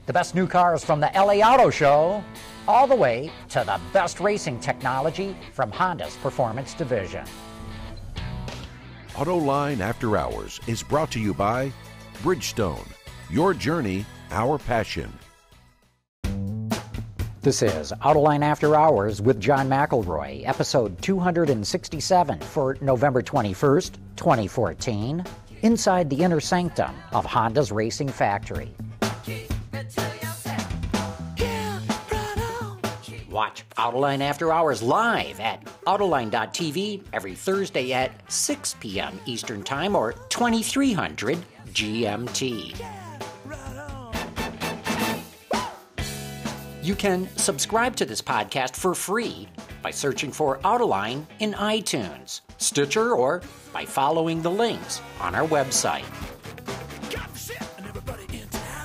The best new cars from the LA Auto Show, all the way to the best racing technology from Honda's Performance Division. Autoline After Hours is brought to you by Bridgestone. Your journey, our passion. This is Autoline After Hours with John McElroy, episode 267 for November 21st, 2014, inside the inner sanctum of Honda's racing factory. Watch Autoline After Hours live at Autoline.tv every Thursday at 6 p.m. Eastern Time or 2300 GMT. You can subscribe to this podcast for free by searching for Autoline in iTunes, Stitcher, or by following the links on our website.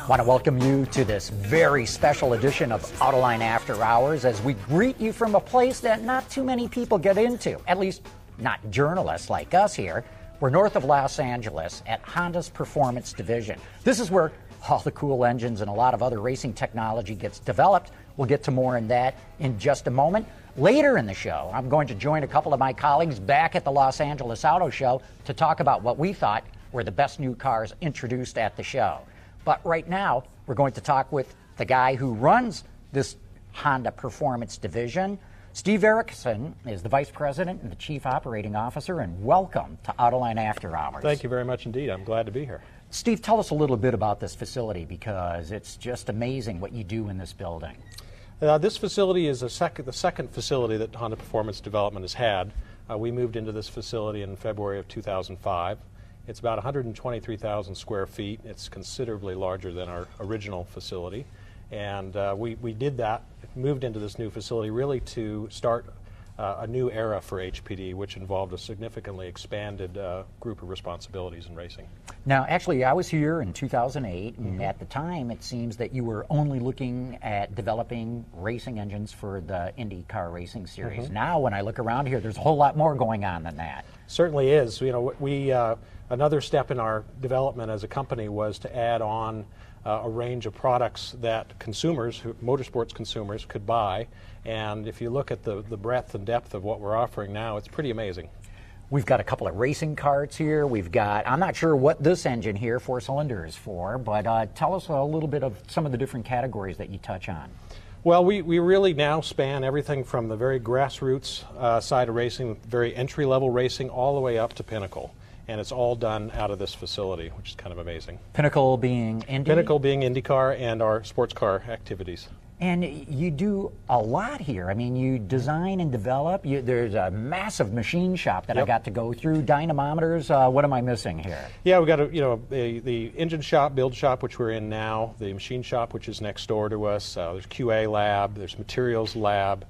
I want to welcome you to this very special edition of Autoline After Hours as we greet you from a place that not too many people get into, at least not journalists like us here. We're north of Los Angeles at Honda's Performance Division. This is where all the cool engines and a lot of other racing technology gets developed. We'll get to more on that in just a moment. Later in the show, I'm going to join a couple of my colleagues back at the Los Angeles Auto Show to talk about what we thought were the best new cars introduced at the show. But right now, we're going to talk with the guy who runs this Honda Performance Division. Steve Eriksen is the Vice President and the Chief Operating Officer, and welcome to Autoline After Hours. Thank you very much indeed. I'm glad to be here. Steve, tell us a little bit about this facility because it's just amazing what you do in this building. This facility is the second facility that Honda Performance Development has had. We moved into this facility in February of 2005. It's about 123,000 square feet. It's considerably larger than our original facility. And we did that, moved into this new facility really to start a new era for HPD, which involved a significantly expanded group of responsibilities in racing. Now, actually, I was here in 2008, and at the time, it seems that you were only looking at developing racing engines for the IndyCar Racing Series. Now, when I look around here, there's a whole lot more going on than that. Certainly is. You know, we another step in our development as a company was to add on a range of products that consumers, motorsports consumers, could buy. And if you look at the breadth and depth of what we're offering now, it's pretty amazing. We've got a couple of racing carts here. We've got, I'm not sure what this engine here, 4-cylinder, is for, but tell us a little bit of some of the different categories that you touch on. Well, we really now span everything from the very grassroots side of racing, very entry-level racing, all the way up to Pinnacle. And it's all done out of this facility, which is kind of amazing. Pinnacle being Indy? Pinnacle being IndyCar and our sports car activities. And you do a lot here. I mean, you design and develop. There's a massive machine shop that I got to go through. Dynamometers. What am I missing here? Yeah, we got the engine shop, build shop, which we're in now. The machine shop, which is next door to us. There's QA lab. There's materials lab.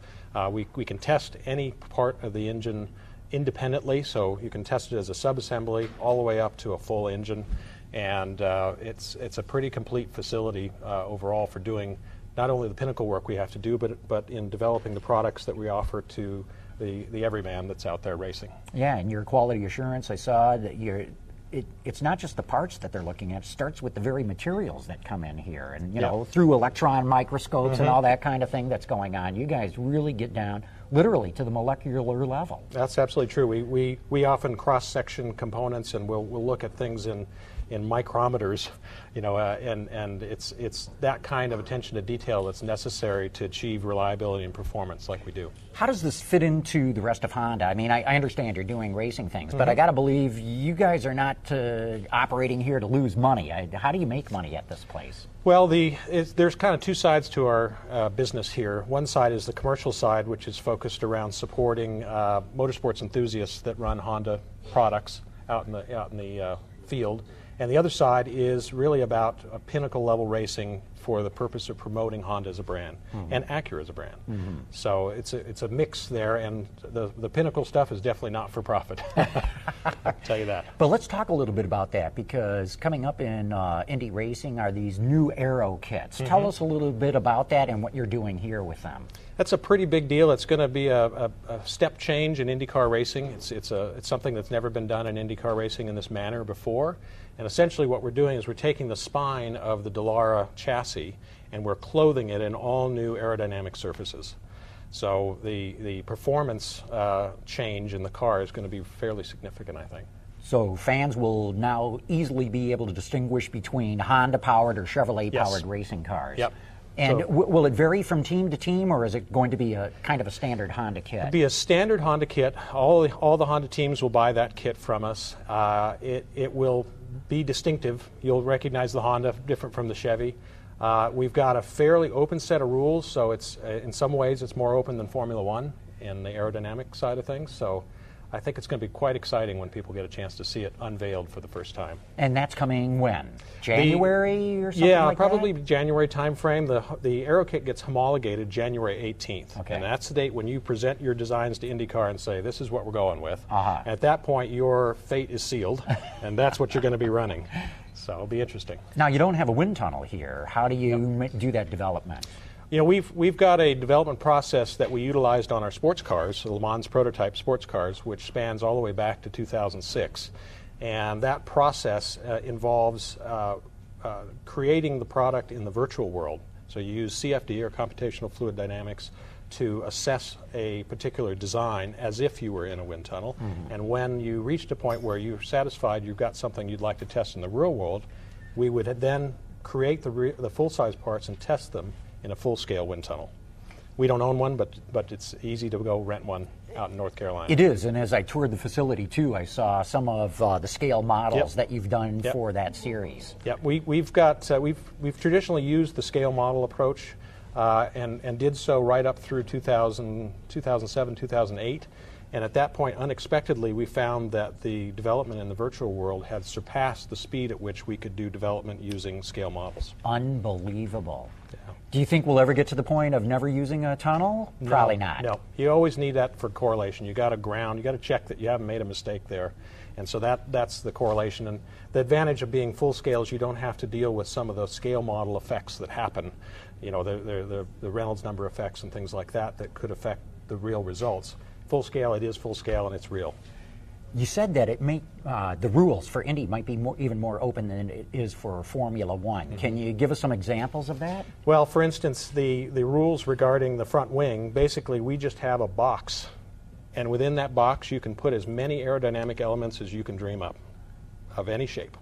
We can test any part of the engine independently, so you can test it as a sub-assembly all the way up to a full engine, and it's a pretty complete facility overall for doing not only the Pinnacle work we have to do, but in developing the products that we offer to the everyman that's out there racing. Yeah, and your quality assurance, I saw that it's not just the parts that they're looking at. It starts with the very materials that come in here, and you know, through electron microscopes and all that kind of thing that's going on. You guys really get down literally to the molecular level. That's absolutely true. We often cross-section components, and we'll look at things in micrometers, you know, and it's that kind of attention to detail that's necessary to achieve reliability and performance like we do. How does this fit into the rest of Honda? I mean, I understand you're doing racing things, but I got to believe you guys are not operating here to lose money. How do you make money at this place? Well, there's kind of two sides to our business here. One side is the commercial side, which is focused around supporting motorsports enthusiasts that run Honda products out in the field. And the other side is really about Pinnacle level racing for the purpose of promoting Honda as a brand and Acura as a brand. So it's a mix there, and the Pinnacle stuff is definitely not for profit. I'll tell you that. But let's talk a little bit about that, because coming up in Indy Racing are these new Aero kits. Tell us a little bit about that and what you're doing here with them. That's a pretty big deal. It's going to be a step change in IndyCar racing. It's something that's never been done in IndyCar racing in this manner before. And essentially what we're doing is we're taking the spine of the Dallara chassis and we're clothing it in all new aerodynamic surfaces. So the performance change in the car is going to be fairly significant, I think. So fans will now easily be able to distinguish between Honda-powered or Chevrolet-powered racing cars. Yep. And So, will it vary from team to team, or is it going to be a kind of a standard Honda kit? It'll be a standard Honda kit. All the Honda teams will buy that kit from us. It will be distinctive. You'll recognize the Honda different from the Chevy. We've got a fairly open set of rules, so it's in some ways it's more open than Formula One in the aerodynamic side of things. So I think it's going to be quite exciting when people get a chance to see it unveiled for the first time. And that's coming when? January or something like that? Yeah, probably January timeframe. The Aero kit gets homologated January 18th. Okay. And that's the date when you present your designs to IndyCar and say, this is what we're going with. Uh-huh. At that point, your fate is sealed, and that's what you're going to be running. So it'll be interesting. Now, you don't have a wind tunnel here. How do you do that development? You know, we've got a development process that we utilized on our sports cars, the Le Mans prototype sports cars, which spans all the way back to 2006. And that process involves creating the product in the virtual world. So you use CFD, or computational fluid dynamics, to assess a particular design as if you were in a wind tunnel. Mm-hmm. And when you reached a point where you're satisfied you've got something you'd like to test in the real world, we would then create the full-size parts and test them in a full-scale wind tunnel. We don't own one, but it's easy to go rent one out in North Carolina. It is, and as I toured the facility too, I saw some of the scale models that you've done for that series. Yep, we've traditionally used the scale model approach and did so right up through 2007, 2008. And at that point, unexpectedly, we found that the development in the virtual world had surpassed the speed at which we could do development using scale models. Unbelievable. Yeah. Do you think we'll ever get to the point of never using a tunnel? Probably not. No, you always need that for correlation. You got to ground, you got to check that you haven't made a mistake there. And so that's the correlation. And the advantage of being full scale is you don't have to deal with some of the scale model effects that happen. You know, the Reynolds number effects and things like that that could affect the real results. Full scale, it is full scale, and it's real. You said that the rules for Indy might be even more open than it is for Formula One. Mm-hmm. Can you give us some examples of that? Well, for instance, the rules regarding the front wing, basically we just have a box, and within that box you can put as many aerodynamic elements as you can dream up, of any shape.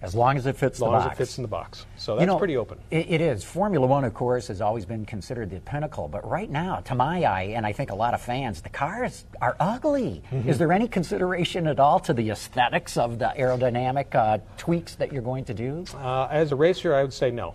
As long as it fits the box. As long as it fits in the box. So that's pretty open. It is. Formula One, of course, has always been considered the pinnacle. But right now, to my eye, and I think a lot of fans, the cars are ugly. Mm-hmm. Is there any consideration at all to the aesthetics of the aerodynamic tweaks that you're going to do? As a racer, I would say no.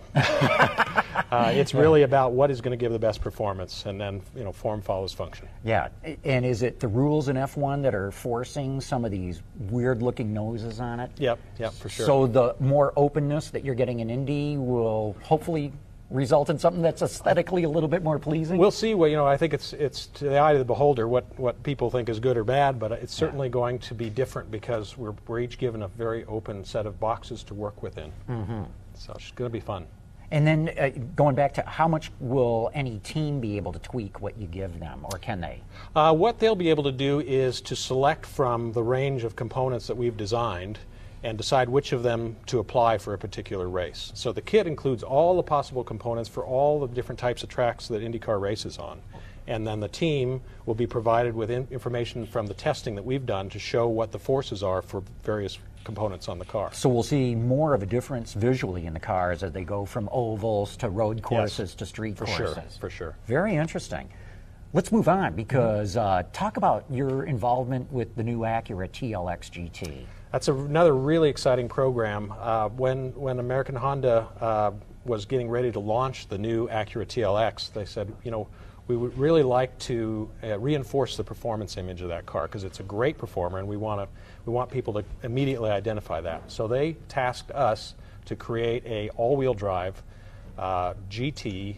It's really about what is going to give the best performance, and then form follows function. Yeah, and is it the rules in F1 that are forcing some of these weird-looking noses on it? Yep, for sure. So the more openness that you're getting in Indy will hopefully result in something that's aesthetically a little bit more pleasing? We'll see. Well, I think it's to the eye of the beholder what people think is good or bad, but it's certainly going to be different because we're each given a very open set of boxes to work within. Mm-hmm. So it's going to be fun. And then going back to how much will any team be able to tweak what you give them, or can they? What they'll be able to do is to select from the range of components that we've designed and decide which of them to apply for a particular race. So the kit includes all the possible components for all the different types of tracks that IndyCar races on. And then the team will be provided with information from the testing that we've done to show what the forces are for various components on the car. So we'll see more of a difference visually in the cars as they go from ovals to road courses to street courses. For sure. Very interesting. Let's move on because talk about your involvement with the new Acura TLX GT. That's another really exciting program. When American Honda was getting ready to launch the new Acura TLX, they said, we would really like to reinforce the performance image of that car because it's a great performer, and we want people to immediately identify that. So they tasked us to create a all-wheel drive GT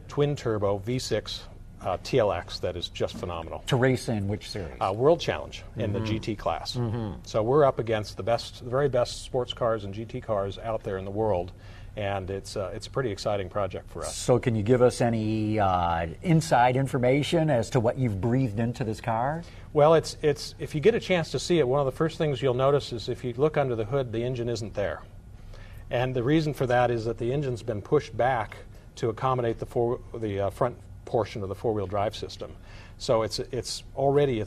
twin turbo V6 TLX that is just phenomenal. To race in which series? World Challenge in the GT class. Mm-hmm. So we're up against the very best sports cars and GT cars out there in the world, and it's a pretty exciting project for us. So can you give us any inside information as to what you've breathed into this car? Well, it's if you get a chance to see it, one of the first things you'll notice is if you look under the hood, the engine isn't there. And the reason for that is that the engine's been pushed back to accommodate the front portion of the four-wheel drive system. So it's already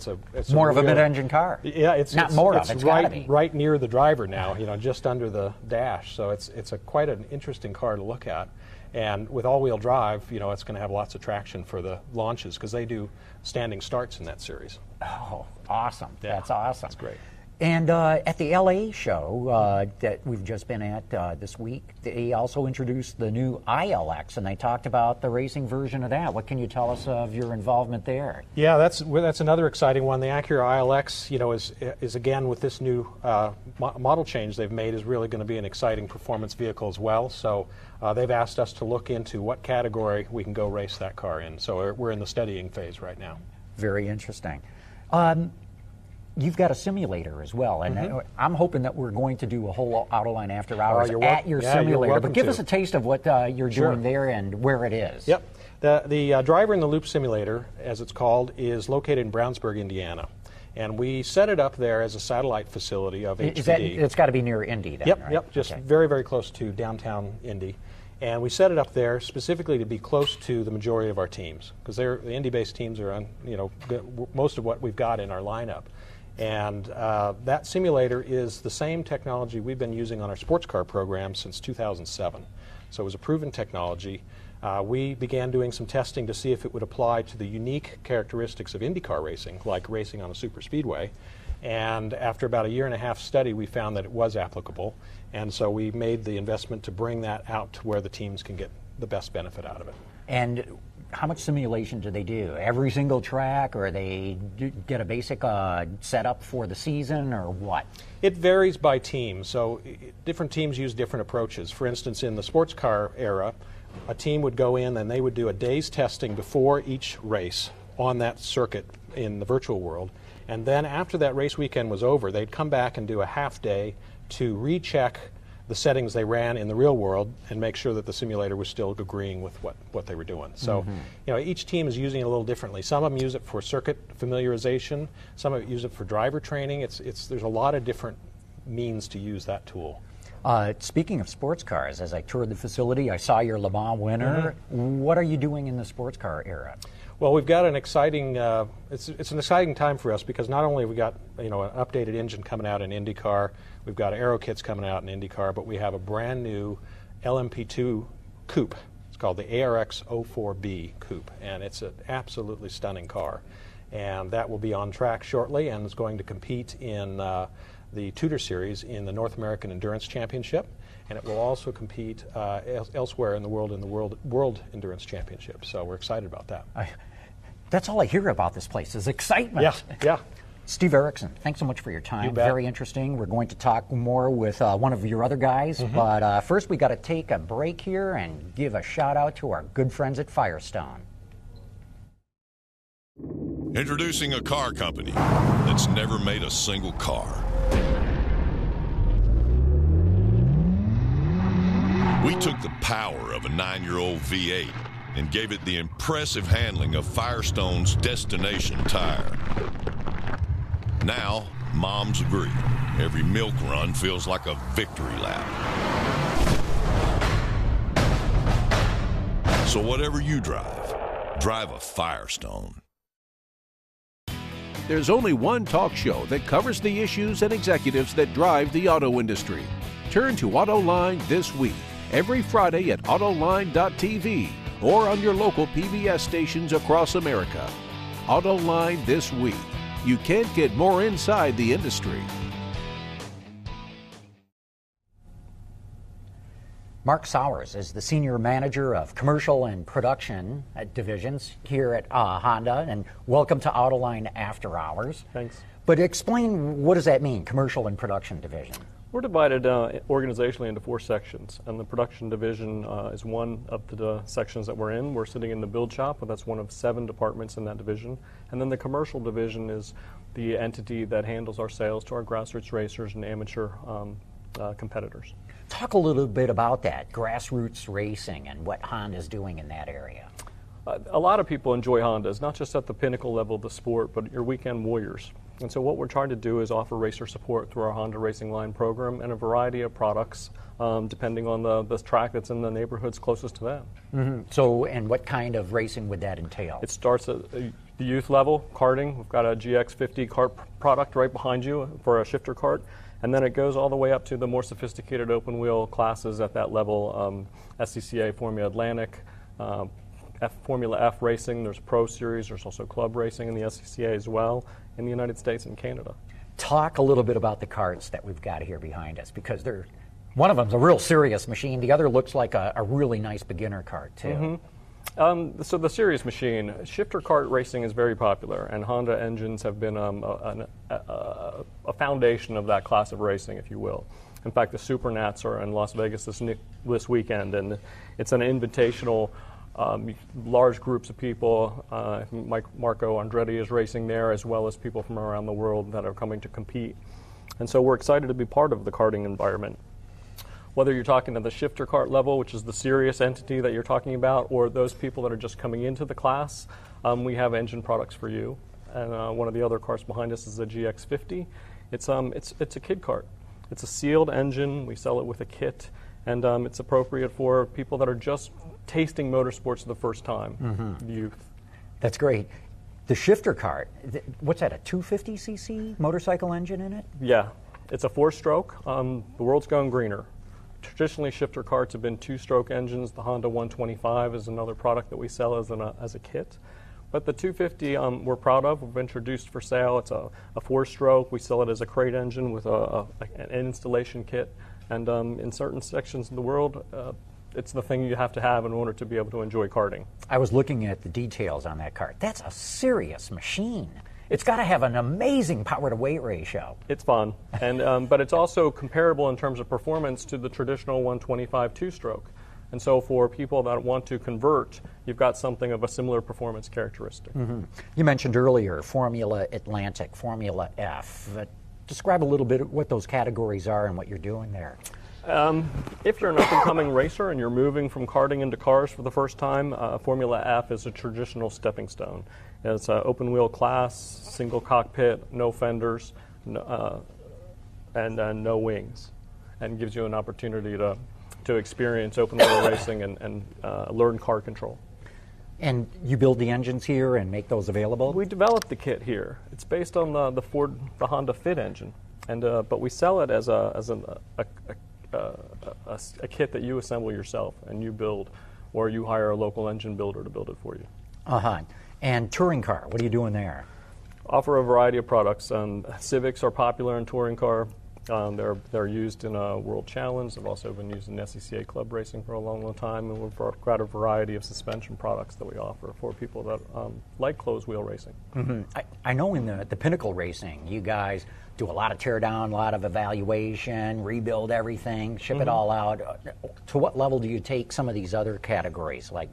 more of a mid-engine car. Yeah, it's right near the driver now, just under the dash. So it's quite an interesting car to look at. And with all-wheel drive, it's going to have lots of traction for the launches because they do standing starts in that series. Oh, awesome! Yeah, that's awesome. That's great. And at the LA show that we've just been at this week, they also introduced the new ILX, and they talked about the racing version of that. What can you tell us of your involvement there? Yeah, that's another exciting one. The Acura ILX, is again with this new model change they've made, is really going to be an exciting performance vehicle as well. So they've asked us to look into what category we can go race that car in. So we're in the studying phase right now. Very interesting. You've got a simulator as well, and I'm hoping that we're going to do a whole Autoline After Hours at your simulator. But give us a taste of what you're doing there and where it is. Yep. The Driver in the Loop simulator, as it's called, is located in Brownsburg, Indiana. And we set it up there as a satellite facility of HPD. It's got to be near Indy then, Yep, right? yep, just very, very close to downtown Indy. And we set it up there specifically to be close to the majority of our teams, because the Indy-based teams are on, most of what we've got in our lineup. And that simulator is the same technology we've been using on our sports car program since 2007. So it was a proven technology. We began doing some testing to see if it would apply to the unique characteristics of IndyCar racing, like racing on a super speedway. And after about a 1.5-year study, we found that it was applicable. And so we made the investment to bring that out to where the teams can get the best benefit out of it. And how much simulation do they do? Every single track, or they get a basic setup for the season, or what? It varies by team. So different teams use different approaches. For instance, in the sports car era, a team would go in and they would do a day's testing before each race on that circuit in the virtual world. And then after that race weekend was over, they'd come back and do a half day to recheck the settings they ran in the real world and make sure that the simulator was still agreeing with what they were doing. So, each team is using it a little differently. Some of them use it for circuit familiarization. Some of it use it for driver training. There's a lot of different means to use that tool. Speaking of sports cars, as I toured the facility, I saw your Le Mans winner. What are you doing in the sports car era? Well, we've got an exciting, it's an exciting time for us because not only have we got, an updated engine coming out in IndyCar, we've got Aero kits coming out in IndyCar, but we have a brand new LMP2 coupe. It's called the ARX 04B coupe, and it's an absolutely stunning car. And that will be on track shortly and is going to compete in the Tudor Series in the North American Endurance Championship. And it will also compete elsewhere in the World Endurance Championship. So we're excited about that. That's all I hear about this place is excitement. Yeah. Steve Eriksen, thanks so much for your time. Very interesting. We're going to talk more with one of your other guys, but first we got to take a break here and give a shout out to our good friends at Firestone. Introducing a car company that's never made a single car. We took the power of a 9-year-old V8 and gave it the impressive handling of Firestone's Destination tire. Now, moms agree. Every milk run feels like a victory lap. So whatever you drive a Firestone. There's only one talk show that covers the issues and executives that drive the auto industry. Turn to Autoline This Week, every Friday at Autoline.tv or on your local PBS stations across America. Autoline This Week. You can't get more inside the industry. Marc Sowers is the Senior Manager of Commercial and Production Divisions here at Honda, and welcome to Autoline After Hours. Thanks. But explain, what does that mean, Commercial and Production Division? We're divided organizationally into 4 sections, and the production division is one of the sections that we're in. We're sitting in the build shop, but that's one of 7 departments in that division. And then the commercial division is the entity that handles our sales to our grassroots racers and amateur competitors. Talk a little bit about that, grassroots racing, and what Honda's doing in that area. A lot of people enjoy Hondas, not just at the pinnacle level of the sport, but your weekend warriors. And so what we're trying to do is offer racer support through our Honda Racing Line program and a variety of products, depending on the track that's in the neighborhoods closest to them. Mm-hmm. So, and what kind of racing would that entail? It starts at the youth level, karting. We've got a GX50 kart product right behind you for a shifter kart. And then it goes all the way up to the more sophisticated open wheel classes at that level, SCCA Formula Atlantic, Formula F racing. There's Pro Series. There's also club racing in the SCCA as well in the United States and Canada. Talk a little bit about the karts that we've got here behind us, because one of them's a real serious machine. The other looks like a really nice beginner kart too. Mm-hmm. So the serious machine, shifter kart racing is very popular, and Honda engines have been a foundation of that class of racing, if you will. In fact, the Super Nats are in Las Vegas this weekend, and it's an invitational, large groups of people. Marco Andretti is racing there, as well as people from around the world that are coming to compete. And so we're excited to be part of the karting environment. Whether you're talking at the shifter kart level, which is the serious entity that you're talking about, or those people that are just coming into the class, we have engine products for you. And one of the other karts behind us is a GX50. It's a kid kart. It's a sealed engine. We sell it with a kit, and it's appropriate for people that are just tasting motorsports for the first time, youth. That's great. The shifter kart, what's that, a 250cc motorcycle engine in it? Yeah, it's a 4-stroke. The world's going greener. Traditionally, shifter karts have been 2-stroke engines. The Honda 125 is another product that we sell as a kit. But the 250 we're proud of. We've introduced for sale. It's a 4-stroke. We sell it as a crate engine with an installation kit. And in certain sections of the world, it's the thing you have to have in order to be able to enjoy karting. I was looking at the details on that kart. That's a serious machine. It's got to have an amazing power-to-weight ratio. It's fun, and but it's also comparable in terms of performance to the traditional 125 2-stroke. And so for people that want to convert, you've got something of a similar performance characteristic. Mm-hmm. You mentioned earlier Formula Atlantic, Formula F. Describe a little bit what those categories are and what you're doing there. If you're an up-and-coming racer and you're moving from karting into cars for the first time, Formula F is a traditional stepping stone. It's an open-wheel class, single cockpit, no fenders, and no wings, and gives you an opportunity to experience open-wheel racing and learn car control. And you build the engines here and make those available? We developed the kit here. It's based on the Honda Fit engine, and but we sell it as a kit that you assemble yourself and you build, or you hire a local engine builder to build it for you. And touring car, what are you doing there? Offer a variety of products. Civics are popular in touring car. They're used in a World Challenge. They've also been used in SCCA club racing for a long, long time, and we've got a variety of suspension products that we offer for people that like closed wheel racing. Mm-hmm. I know in the pinnacle racing, you guys do a lot of tear down, a lot of evaluation, rebuild everything, ship it all out. To what level do you take some of these other categories, like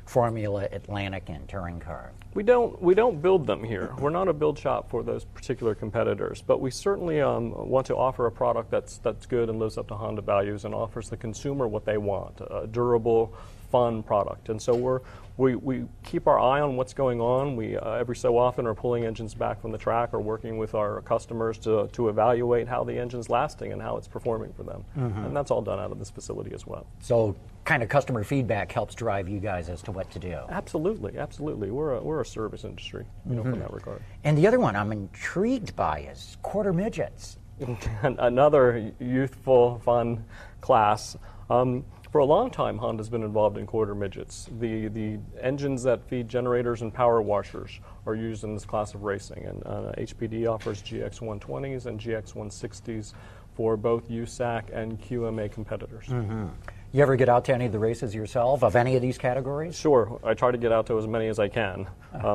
Formula Atlantic and touring car? We don't build them here. We're not a build shop for those particular competitors, but we certainly want to offer a product that's good and lives up to Honda values and offers the consumer what they want, a durable, fun product. And so we keep our eye on what's going on. We every so often are pulling engines back from the track or working with our customers to evaluate how the engine's lasting and how it's performing for them. And that's all done out of this facility as well. So kind of customer feedback helps drive you guys as to what to do. Absolutely, absolutely. We're a service industry, from that regard. And the other one I'm intrigued by is quarter midgets. Another youthful, fun class. For a long time, Honda's been involved in quarter midgets. The engines that feed generators and power washers are used in this class of racing, and HPD offers GX120s and GX160s for both USAC and QMA competitors. You ever get out to any of the races yourself, of any of these categories? Sure. I try to get out to as many as I can,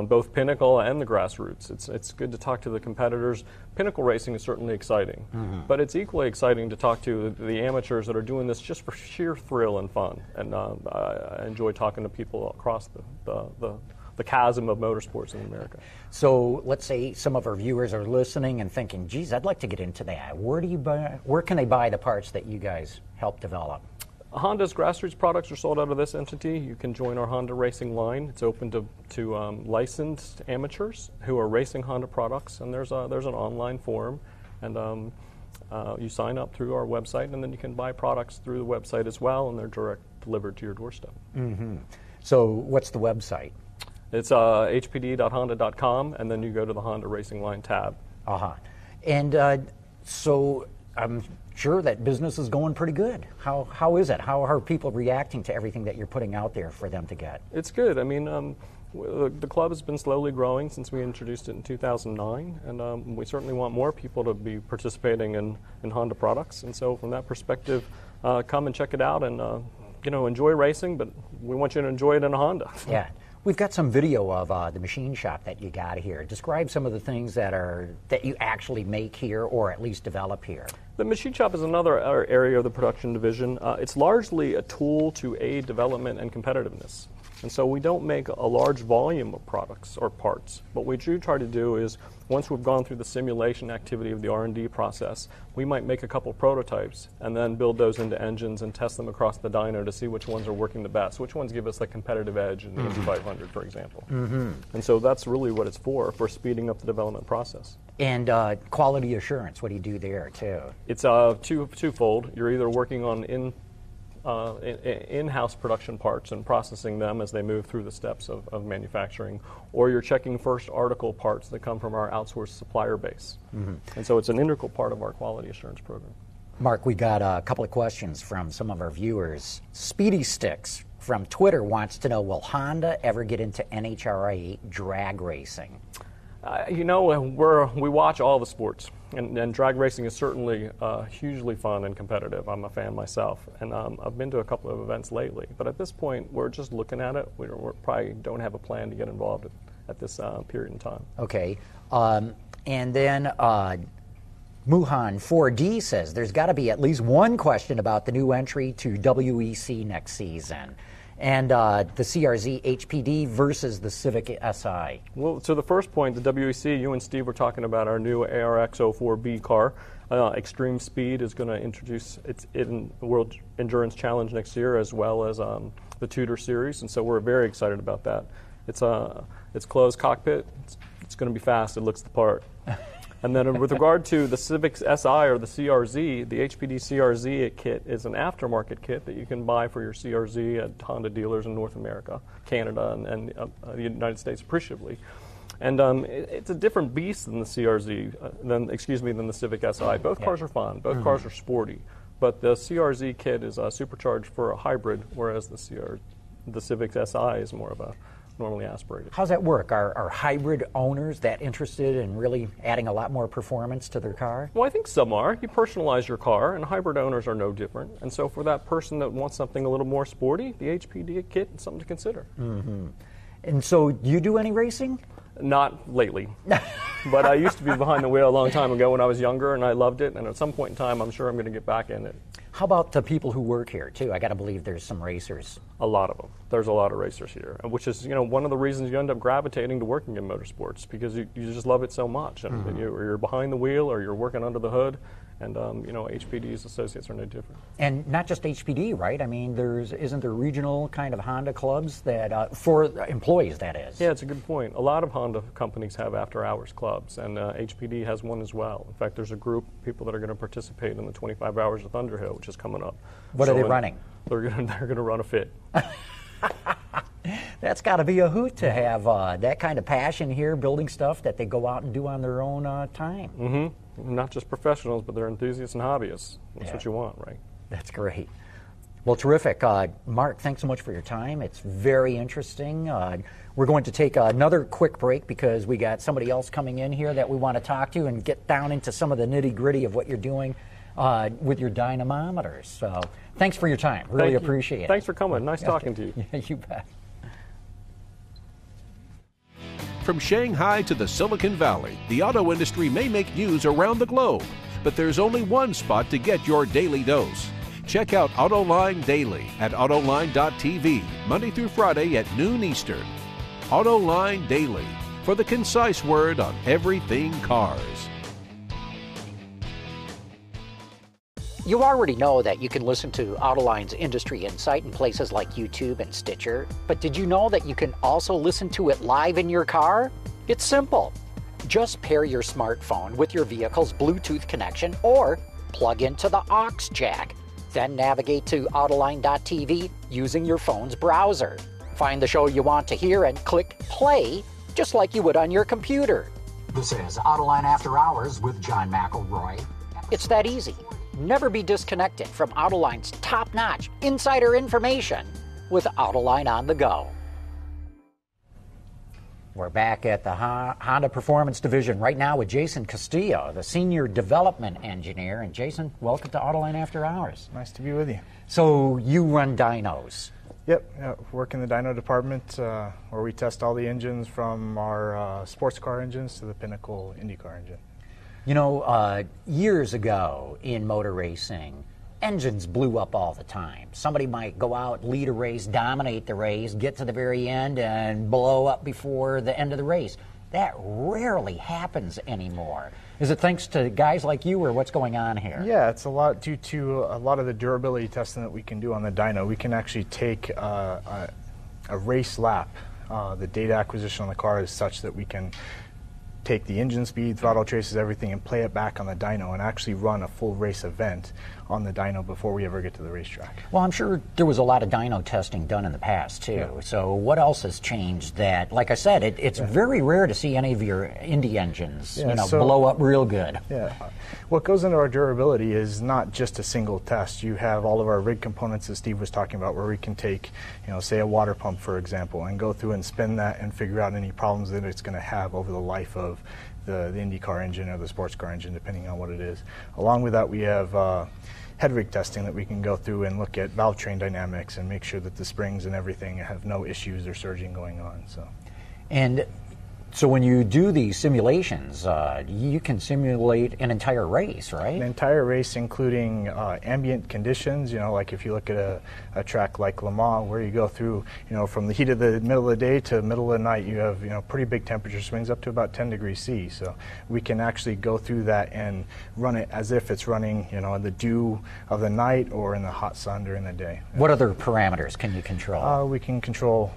both Pinnacle and the Grassroots. It's good to talk to the competitors. Pinnacle racing is certainly exciting, but it's equally exciting to talk to the amateurs that are doing this just for sheer thrill and fun. And I enjoy talking to people across the the chasm of motorsports in America. So let's say some of our viewers are listening and thinking, geez, I'd like to get into that. Where can they buy the parts that you guys help develop? Honda's Grassroots products are sold out of this entity. You can join our Honda racing line. It's open to licensed amateurs who are racing Honda products, and there's an online forum, and you sign up through our website, and then you can buy products through the website as well, and they're direct delivered to your doorstep. Mm-hmm. So what's the website? It's hpd.honda.com, and then you go to the Honda Racing Line tab. And so I'm sure that business is going pretty good. How is it? How are people reacting to everything that you're putting out there for them to get? It's good. I mean, the club has been slowly growing since we introduced it in 2009, and we certainly want more people to be participating in Honda products. And so from that perspective, come and check it out and enjoy racing, but we want you to enjoy it in a Honda. Yeah. We've got some video of the machine shop that you got here. Describe some of the things that you actually make here or at least develop here. The machine shop is another area of the production division. It's largely a tool to aid development and competitiveness. And so we don't make a large volume of products or parts. What we do try to do is, once we've gone through the simulation activity of the R&D process, we might make a couple prototypes and then build those into engines and test them across the dyno to see which ones are working the best, which ones give us the competitive edge in the Indy 500, for example. Mm-hmm. And so that's really what it's for speeding up the development process. And quality assurance, what do you do there, too? It's twofold. You're either working on in-house production parts and processing them as they move through the steps of manufacturing, or you're checking first article parts that come from our outsourced supplier base. Mm-hmm. And so it's an integral part of our quality assurance program. Mark, we got a couple of questions from some of our viewers. Speedy Sticks from Twitter wants to know, will Honda ever get into NHRA drag racing? We watch all the sports, and drag racing is certainly hugely fun and competitive. I'm a fan myself, and I've been to a couple of events lately. But at this point, we're just looking at it. We probably don't have a plan to get involved at this period in time. Okay. And then Muhan 4D says there's got to be at least one question about the new entry to WEC next season. And the CRZ HPD versus the Civic Si. Well, to the first point, the WEC, you and Steve were talking about our new ARX 04B car. Extreme Speed is going to introduce its World Endurance Challenge next year, as well as the Tudor Series, and so we're very excited about that. It's closed cockpit. It's going to be fast. It looks the part. And then with regard to the Civic Si or the CRZ, the HPD CRZ kit is an aftermarket kit that you can buy for your CRZ at Honda dealers in North America, Canada, and the United States appreciably. And it's a different beast than the CRZ, than the Civic Si. Both cars are fun. Both cars are sporty. But the CRZ kit is supercharged for a hybrid, whereas the Civic Si is more of a normally aspirated. How's that work? Are hybrid owners that interested in really adding a lot more performance to their car? Well, I think some are. You personalize your car, and hybrid owners are no different. And so for that person that wants something a little more sporty, the HPD kit is something to consider. Mm-hmm. And so do you do any racing? Not lately. But I used to be behind the wheel a long time ago when I was younger, and I loved it. And at some point in time, I'm sure I'm going to get back in it. How about the people who work here, too? I got to believe there's some racers. A lot of them. There's a lot of racers here, which is one of the reasons you end up gravitating to working in motorsports, because you just love it so much. And you're behind the wheel or you're working under the hood. And HPD's associates are no different. And not just HPD, right? I mean, isn't there regional kind of Honda clubs that for employees, that is? Yeah, it's a good point. A lot of Honda companies have after-hours clubs, and HPD has one as well. In fact, there's a group of people that are going to participate in the 25 Hours of Thunderhill, which is coming up. What are they running? They're going to run a fit. That's got to be a hoot to have that kind of passion here, building stuff that they go out and do on their own time. Mm-hmm. Not just professionals, but they're enthusiasts and hobbyists. That's what you want, right? That's great. Well, terrific. Mark, thanks so much for your time. It's very interesting. We're going to take another quick break because we got somebody else coming in here that we want to talk to and get down into some of the nitty-gritty of what you're doing with your dynamometers. So thanks for your time. Really appreciate it. Thanks for coming. Nice talking to you. Yeah, you bet. From Shanghai to the Silicon Valley, the auto industry may make news around the globe, but there's only one spot to get your daily dose. Check out Autoline Daily at autoline.tv, Monday through Friday at noon Eastern. Autoline Daily, for the concise word on everything cars. You already know that you can listen to Autoline's Industry Insight in places like YouTube and Stitcher, but did you know that you can also listen to it live in your car? It's simple. Just pair your smartphone with your vehicle's Bluetooth connection or plug into the aux jack. Then navigate to Autoline.tv using your phone's browser. Find the show you want to hear and click play, just like you would on your computer. This is Autoline After Hours with John McElroy. It's that easy. Never be disconnected from Autoline's top-notch insider information with Autoline on the go. We're back at the Honda Performance Division right now with Jason Castillo, the Senior Development Engineer. And Jason, welcome to Autoline After Hours. Nice to be with you. So you run dynos. Yep, work in the dyno department where we test all the engines from our sports car engines to the Pinnacle IndyCar engine. You know, years ago in motor racing, engines blew up all the time. Somebody might go out, lead a race, dominate the race, get to the very end, and blow up before the end of the race. That rarely happens anymore. Is it thanks to guys like you, or what's going on here? Yeah, it's a lot due to a lot of the durability testing that we can do on the dyno. We can actually take a race lap. The data acquisition on the car is such that we can take the engine speed, throttle traces, everything, and play it back on the dyno and actually run a full race event on the dyno before we ever get to the racetrack. Well, I'm sure there was a lot of dyno testing done in the past, too. Yeah. So what else has changed that, like I said, it's very rare to see any of your Indy engines blow up real good. Yeah. What goes into our durability is not just a single test. You have all of our rig components that Steve was talking about where we can take, say a water pump, for example, and go through and spin that and figure out any problems that it's going to have over the life of the IndyCar engine or the sports car engine, depending on what it is. Along with that, we have head rig testing that we can go through and look at valve train dynamics and make sure that the springs and everything have no issues or surging going on. So when you do these simulations, you can simulate an entire race, right? An entire race, including ambient conditions. Like if you look at a track like Le Mans, where you go through, from the heat of the middle of the day to middle of the night, you have, pretty big temperature swings up to about 10 degrees C. So we can actually go through that and run it as if it's running, in the dew of the night or in the hot sun during the day. What other parameters can you control? We can control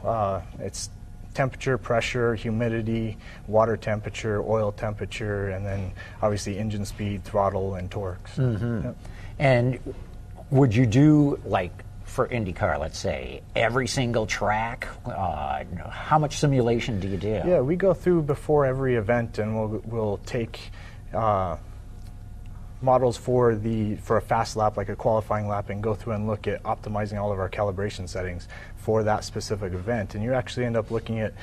its temperature, pressure, humidity, water temperature, oil temperature, and then obviously engine speed, throttle, and torques. Mm-hmm. Yep. And would you do, like for IndyCar, let's say, every single track? How much simulation do you do? Yeah, we go through before every event, and we'll take models for a fast lap, like a qualifying lap, and go through and look at optimizing all of our calibration settings for that specific event. And you actually end up looking at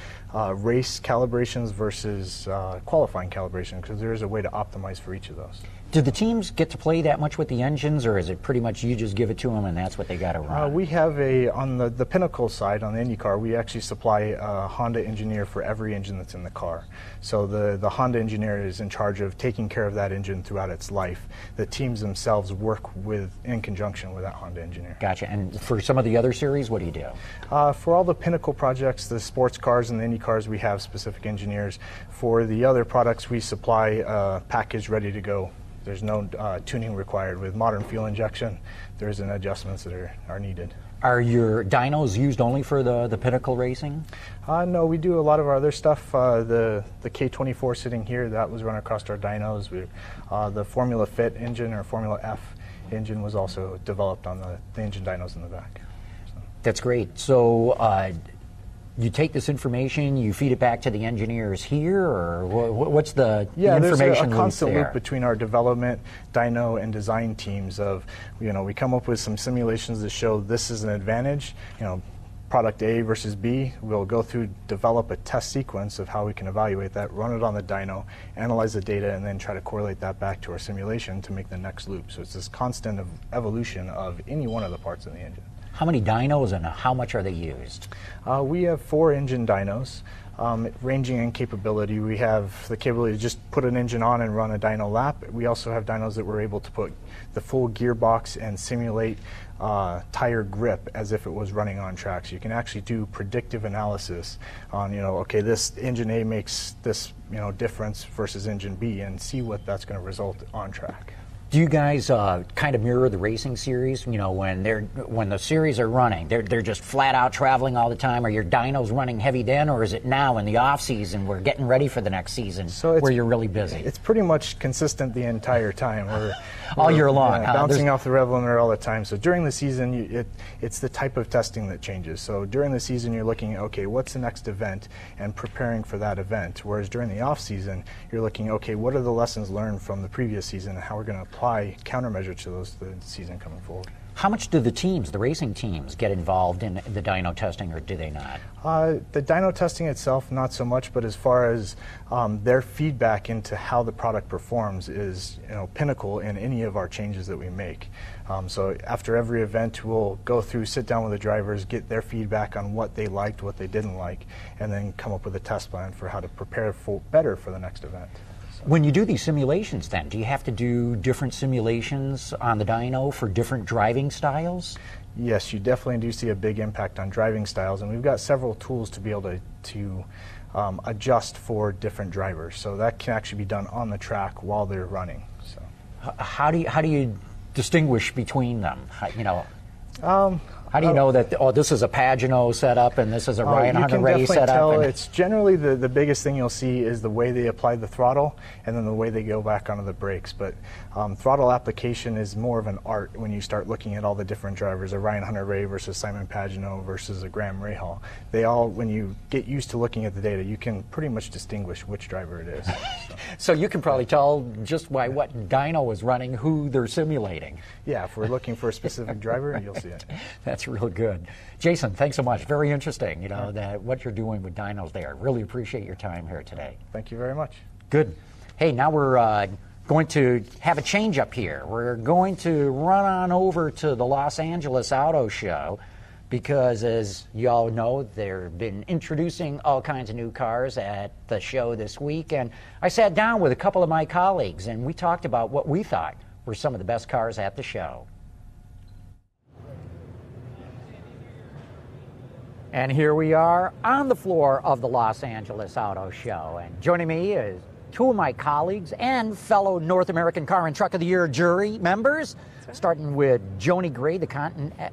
race calibrations versus qualifying calibration, because there is a way to optimize for each of those. Do the teams get to play that much with the engines, or is it pretty much you just give it to them and that's what they got to run? We have on the Pinnacle side, on the IndyCar, we actually supply a Honda engineer for every engine that's in the car. So the Honda engineer is in charge of taking care of that engine throughout its life. The teams themselves work in conjunction with that Honda engineer. Gotcha. And for some of the other series, what do you do? For all the Pinnacle projects, the sports cars and the Indy cars, we have specific engineers. For the other products, we supply a package ready to go. There's no tuning required. With modern fuel injection, there's adjustments that are needed. Are your dynos used only for the Pinnacle racing? No, we do a lot of our other stuff. The K24 sitting here, that was run across our dynos. The Formula Fit engine, or Formula F engine, was also developed on the engine dynos in the back. So. That's great. So you take this information, you feed it back to the engineers here, or what's the information there's a constant loop between our development, dyno, and design teams of, we come up with some simulations that show this is an advantage, product A versus B. We'll go through, develop a test sequence of how we can evaluate that, run it on the dyno, analyze the data, and then try to correlate that back to our simulation to make the next loop. So it's this constant evolution of any one of the parts of the engine. How many dynos and how much are they used? We have 4 engine dynos. Ranging in capability, we have the capability to just put an engine on and run a dyno lap. We also have dynos that we're able to put the full gearbox and simulate tire grip as if it was running on track. So you can actually do predictive analysis on, okay, this engine A makes this, difference versus engine B, and see what that's going to result on track. Do you guys kind of mirror the racing series? When the series are running, they're just flat out traveling all the time. Are your dynos running heavy then, or is it now in the off season we're getting ready for the next season where you're really busy? It's pretty much consistent the entire time. We're all year long, bouncing off the rev limiter all the time. So during the season, it's the type of testing that changes. So during the season, you're looking at, okay, what's the next event, and preparing for that event. Whereas during the off season, you're looking, okay, what are the lessons learned from the previous season, and how we're going to apply countermeasure to those the season coming forward. How much do the racing teams, get involved in the dyno testing, or do they not? The dyno testing itself, not so much, but as far as their feedback into how the product performs is pinnacle in any of our changes that we make. So after every event, we'll go through, sit down with the drivers, get their feedback on what they liked, what they didn't like, and then come up with a test plan for how to prepare better for the next event. When you do these simulations then, do you have to do different simulations on the dyno for different driving styles? Yes, you definitely do see a big impact on driving styles, and we've got several tools to be able to adjust for different drivers. So that can actually be done on the track while they're running. So, how do you distinguish between them? How do you know that, this is a Pagano setup and this is a Ryan Hunter Ray setup? You can definitely tell. It's generally the biggest thing you'll see is the way they apply the throttle and then the way they go back onto the brakes. But throttle application is more of an art when you start looking at all the different drivers, a Ryan Hunter Ray versus Simon Pagano versus a Graham Rahal. They all, when you get used to looking at the data, you can pretty much distinguish which driver it is. So you can probably tell just by what dyno is running who they're simulating. Yeah, if we're looking for a specific driver, you'll see it. That's real good. Jason, thanks so much. Very interesting, that what you're doing with dynos there. Really appreciate your time here today. Thank you very much. Good. Hey, now we're going to have a change up here. We're going to run on over to the Los Angeles Auto Show because, as you all know, they've been introducing all kinds of new cars at the show this week. And I sat down with a couple of my colleagues, and we talked about what we thought were some of the best cars at the show. And here we are on the floor of the Los Angeles Auto Show. And joining me is two of my colleagues and fellow North American Car and Truck of the Year jury members, starting with Joni Gray, the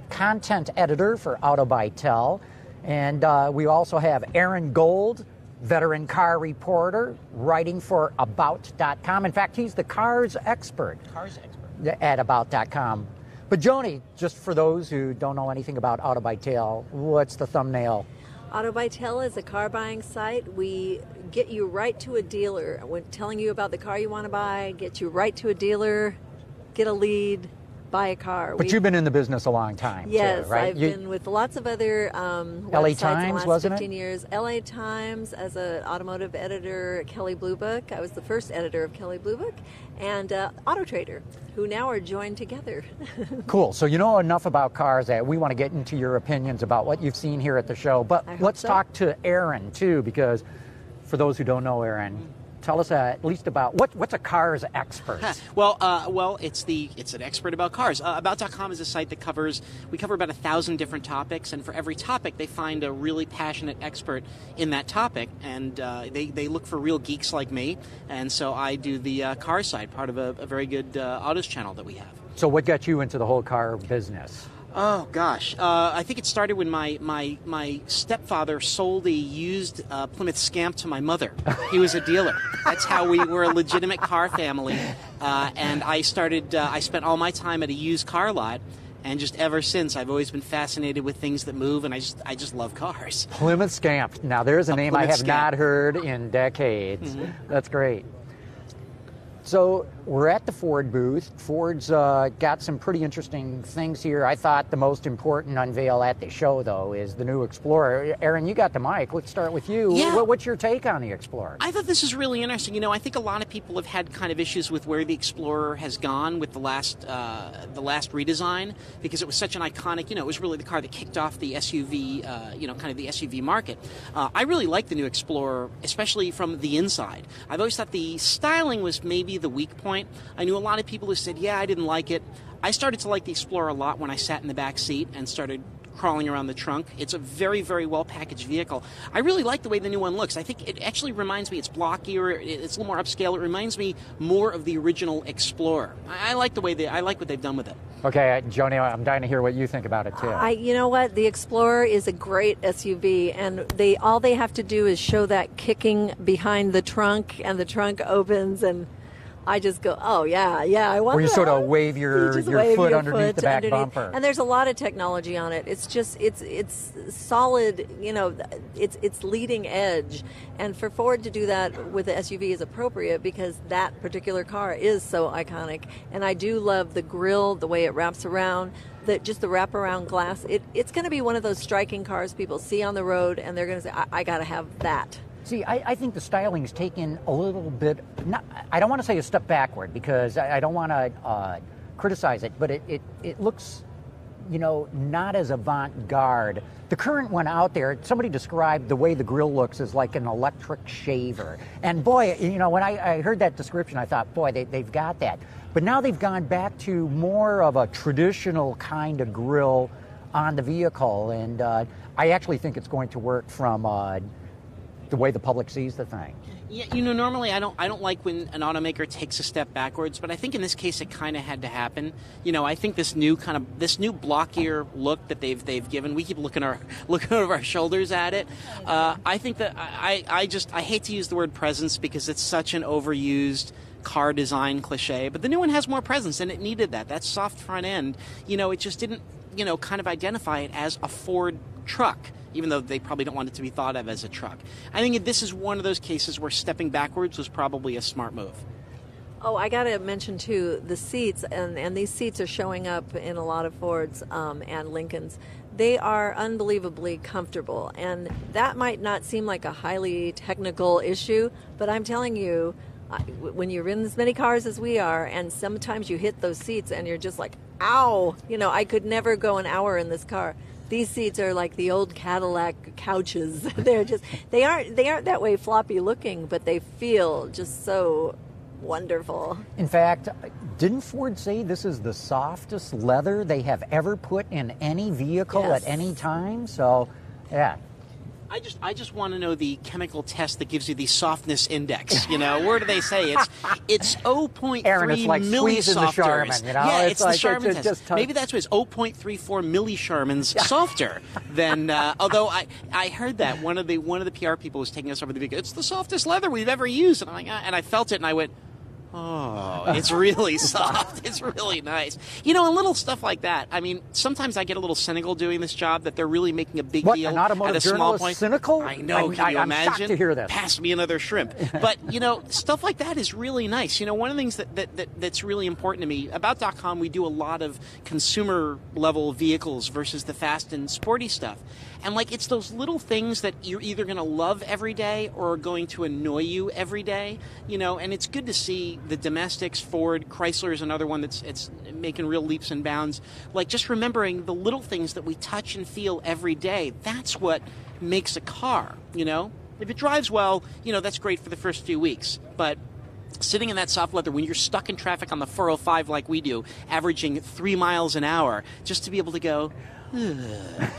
content editor for Autobytel. And we also have Aaron Gold, veteran car reporter, writing for About.com. In fact, he's the cars expert. At About.com. But Joni, just for those who don't know anything about Autobytel, what's the thumbnail? Autobytel is a car buying site. We get you right to a dealer. When telling you about the car you want to buy, get you right to a dealer, get a lead, buy a car. But you've been in the business a long time, yes, too, right? I've been with lots of other LA Times, in the last wasn't 15 years. LA Times as an automotive editor at Kelley Blue Book. I was the first editor of Kelley Blue Book. And Auto Trader, who now are joined together. Cool. So you know enough about cars that we want to get into your opinions about what you've seen here at the show. But let's talk to Aaron, too, because for those who don't know Aaron, tell us at least about what's a cars expert. Well, it's an expert about cars. About.com is a site that we cover about 1,000 different topics, and for every topic they find a really passionate expert in that topic, and they look for real geeks like me, and so I do the car side, part of a very good autos channel that we have. So what got you into the whole car business? Oh gosh, I think it started when my stepfather sold a used Plymouth Scamp to my mother. He was a dealer. That's how we were a legitimate car family. And I spent all my time at a used car lot, and just ever since I've always been fascinated with things that move, and I just love cars. Plymouth Scamp. Now there's a name I have not heard in decades. Mm-hmm. That's great. So we're at the Ford booth. Ford's got some pretty interesting things here. I thought the most important unveil at the show, though, is the new Explorer. Aaron, you got the mic. Let's start with you. Yeah. What's your take on the Explorer? I thought this is really interesting. You know, I think a lot of people have had kind of issues with where the Explorer has gone with the last redesign, because it was such an iconic, you know, it was really the car that kicked off the SUV, you know, kind of the SUV market. I really like the new Explorer, especially from the inside. I've always thought the styling was maybe the weak point. I knew a lot of people who said, yeah, I didn't like it. I started to like the Explorer a lot when I sat in the back seat and started crawling around the trunk. It's a very, very well-packaged vehicle. I really like the way the new one looks. I think it actually reminds me, it's blockier, it's a little more upscale. It reminds me more of the original Explorer. I like the way I like what they've done with it. Okay, Joni, I'm dying to hear what you think about it, too. You know what? The Explorer is a great SUV, and all they have to do is show that kicking behind the trunk, and the trunk opens, and I just go, oh, yeah, I want that. Where you sort of wave your foot underneath the back bumper. And there's a lot of technology on it. It's just, it's solid, you know, it's leading edge. And for Ford to do that with the SUV is appropriate because that particular car is so iconic. And I do love the grille, the way it wraps around, just the wraparound glass. It's going to be one of those striking cars people see on the road, and they're going to say, I got to have that. See, I think the styling's taken a little bit, I don't want to say a step backward because I don't want to criticize it, but it looks, you know, not as avant-garde. The current one out there, somebody described the way the grille looks as like an electric shaver. And boy, you know, when I heard that description, I thought, boy, they've got that. But now they've gone back to more of a traditional kind of grille on the vehicle, and I actually think it's going to work from the way the public sees the thing. Yeah, you know, normally I don't like when an automaker takes a step backwards, but I think in this case it kind of had to happen. You know, I think this new blockier look that they've given, we keep looking over our shoulders at it. I think that I hate to use the word presence because it's such an overused car design cliche, but the new one has more presence and it needed that. That soft front end, you know, it just didn't, you know, kind of identify it as a Ford truck, even though they probably don't want it to be thought of as a truck. I think this is one of those cases where stepping backwards was probably a smart move. Oh, I got to mention, too, the seats, and these seats are showing up in a lot of Fords and Lincolns. They are unbelievably comfortable, and that might not seem like a highly technical issue, but I'm telling you, when you're in as many cars as we are, and sometimes you hit those seats and you're just like, ow, you know, I could never go an hour in this car. These seats are like the old Cadillac couches. they aren't that way floppy looking, but they feel just so wonderful. In fact, didn't Ford say this is the softest leather they have ever put in any vehicle at any time? So, yeah. I just want to know the chemical test that gives you the softness index. You know, where do they say it's 0.3 Aaron, it's like squeezing the Charmin, you know? Yeah, it's like, the Charmin test. Just Maybe that's what it's 0.34 millicharmins softer than. Although I heard that one of the PR people was taking us over the vehicle. It's the softest leather we've ever used, and I'm like, and I felt it, and I went, oh, it's really soft. It's really nice. You know, and little stuff like that. I mean, sometimes I get a little cynical doing this job that they're really making a big deal an automotive at a small point. Cynical? I know. Can you I'm imagine? shocked to hear this. Pass me another shrimp. But, you know, stuff like that is really nice. You know, one of the things that's really important to me, about .com, we do a lot of consumer-level vehicles versus the fast and sporty stuff. And, like, it's those little things that you're either going to love every day or are going to annoy you every day, you know, and it's good to see the domestics. Ford, Chrysler is another one that's making real leaps and bounds. Like, just remembering the little things that we touch and feel every day, that's what makes a car, you know? If it drives well, you know, that's great for the first few weeks, but sitting in that soft leather when you're stuck in traffic on the 405 like we do, averaging 3 miles an hour, just to be able to go,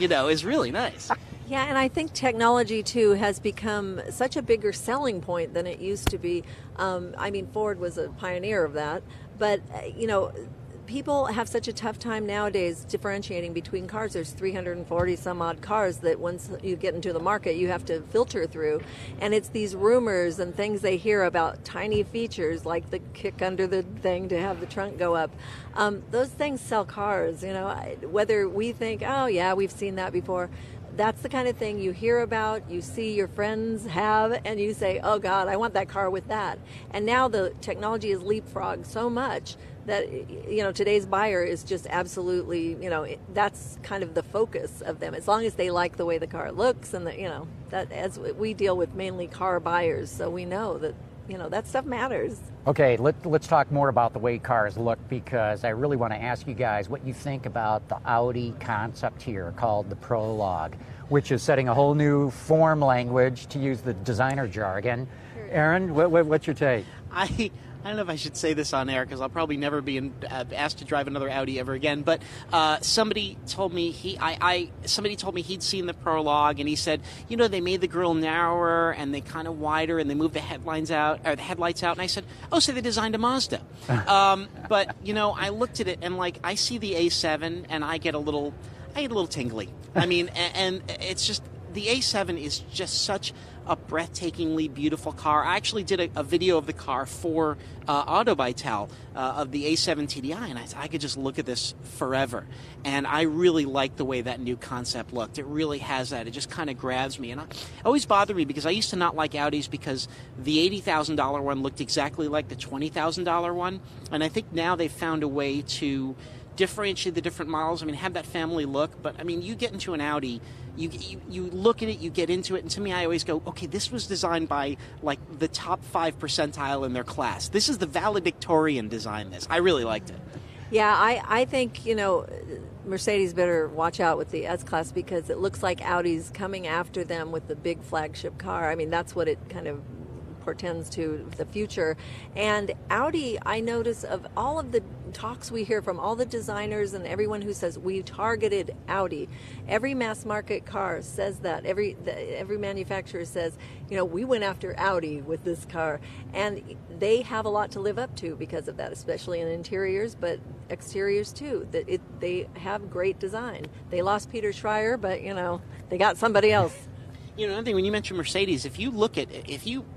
you know, is really nice. Yeah, and I think technology, too, has become such a bigger selling point than it used to be. I mean, Ford was a pioneer of that. But, you know, people have such a tough time nowadays differentiating between cars. There's 340 some odd cars that once you get into the market, you have to filter through. And it's these rumors and things they hear about tiny features like the kick under the thing to have the trunk go up. Those things sell cars, you know, whether we think, oh, yeah, we've seen that before. that's the kind of thing you hear about, you see your friends have, and you say, oh God, I want that car with that. And now the technology has leapfrogged so much that, you know, today's buyer is just absolutely, you know, that's kind of the focus of them, as long as they like the way the car looks. And, you know, that, as we deal with mainly car buyers, so we know that, you know, that stuff matters. Okay, let's talk more about the way cars look, because I really want to ask you guys what you think about the Audi concept here called the Prologue, which is setting a whole new form language, to use the designer jargon. Aaron, what's your take? I don't know if I should say this on air because I'll probably never be asked to drive another Audi ever again. But somebody told me he'd seen the Prologue, and he said, you know, they made the grille narrower and they kind of wider, and they moved the headlights out. And I said, oh, so they designed a Mazda. But you know, I looked at it and like I see the A7 and I get a little tingly. I mean, and it's just, the A7 is just such a breathtakingly beautiful car. I actually did a video of the car for Autobytel of the A7 TDI, and I could just look at this forever. And I really like the way that new concept looked. It really has that. It just kind of grabs me. And it always bothered me because I used to not like Audis because the $80,000 one looked exactly like the $20,000 one. And I think now they've found a way to differentiate the different models. I mean, have that family look. But, I mean, you get into an Audi, you look at it, you get into it, and to me I always go, okay, this was designed by like the top 5 percentile in their class. This is the valedictorian designed this. I really liked it. Yeah, I think, you know, Mercedes better watch out with the S-Class because it looks like Audi's coming after them with the big flagship car. I mean, that's what it kind of portends to the future. And Audi, I notice, of all of the talks we hear from all the designers and everyone who says we targeted Audi, every mass market car says that. Every manufacturer says, you know, we went after Audi with this car, and they have a lot to live up to because of that, especially in interiors, but exteriors too. They have great design. They lost Peter Schreier, but you know, they got somebody else. You know, another thing, when you mention Mercedes, if you look at,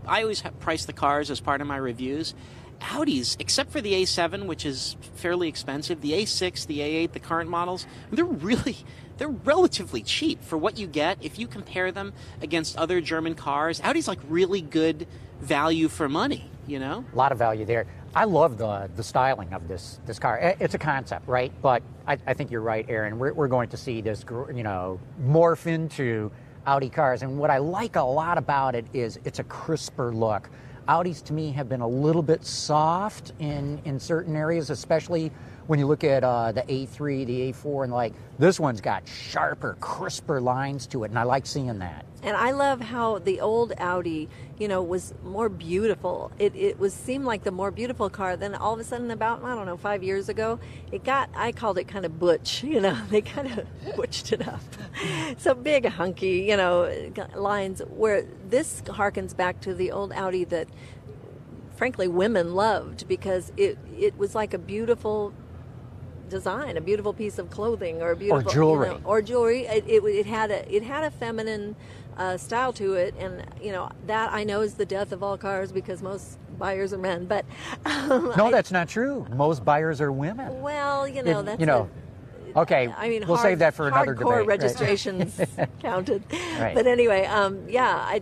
I always price the cars as part of my reviews. Audis, except for the A7, which is fairly expensive, the A6, the A8, the current models, they're relatively cheap for what you get. If you compare them against other German cars, Audi's like really good value for money, you know? A lot of value there. I love the styling of this car. It's a concept, right? But I think you're right, Aaron. We're going to see this, you know, morph into Audi cars, and what I like a lot about it is it's a crisper look. Audis to me have been a little bit soft in certain areas, especially when you look at the A3, the A4, and like this one's got sharper, crisper lines to it, and I like seeing that. And I love how the old Audi, you know, was more beautiful. It seemed like the more beautiful car. Then all of a sudden, about, I don't know, 5 years ago, I called it kind of butch. You know, they kind of butched it up. So big, hunky, you know, lines. Where this harkens back to the old Audi that, frankly, women loved because it was like a beautiful design, a beautiful piece of clothing, or a beautiful jewelry, you know, or jewelry. It had a feminine style to it, and you know that I know is the death of all cars because most buyers are men. But no, that's not true. Most buyers are women. Well, you know that's okay. I mean, we'll save that for another debate. Hardcore registrations counted. Right. But anyway, yeah,